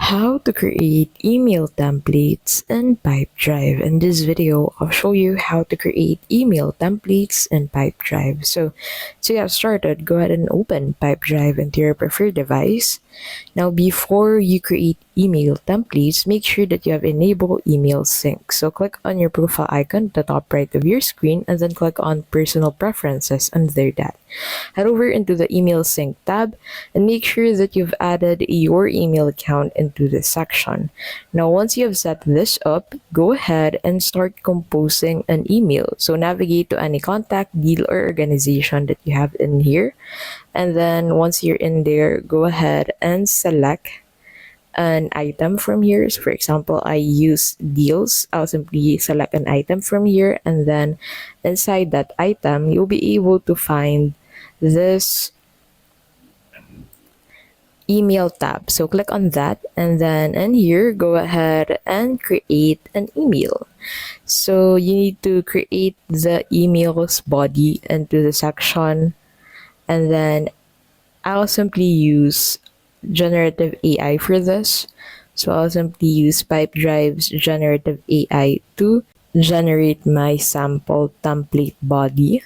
How to create email templates in Pipedrive. In this video, I'll show you how to create email templates in Pipedrive. So to get started, go ahead and open Pipedrive into your preferred device. Now, before you create email templates, make sure that you have enabled email sync. So click on your profile icon at the top right of your screen and then click on personal preferences under that. Head over into the email sync tab and make sure that you've added your email account into this section. Now, once you have set this up, go ahead and start composing an email. So navigate to any contact, deal, or organization that you have in here. And then once you're in there, go ahead and select an item from here. So for example, I use deals. I'll simply select an item from here, and then inside that item, you'll be able to find this email tab. So click on that, and then in here, go ahead and create an email. So you need to create the email's body into the section, and then I'll simply use generative AI for this. So I'll simply use Pipedrive's generative AI to generate my sample template body.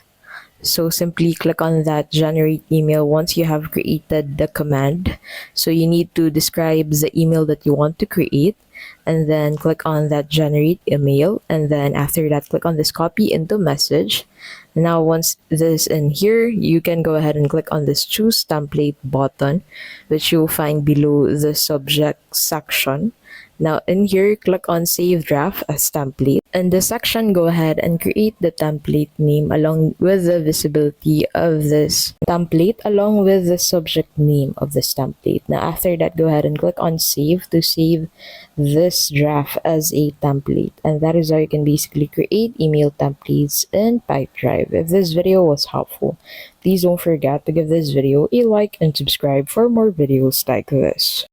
So simply click on that generate email once you have created the command. So you need to describe the email that you want to create, and then click on that generate email, and then after that click on this copy into message. Now once this is in here, you can go ahead and click on this choose template button, which you'll find below the subject section. Now in here, click on save draft as template. In this section, go ahead and create the template name along with the visibility of this template along with the subject name of this template. Now after that, go ahead and click on save to save this draft as a template. And that is how you can basically create email templates in Pipedrive. If this video was helpful, please don't forget to give this video a like and subscribe for more videos like this.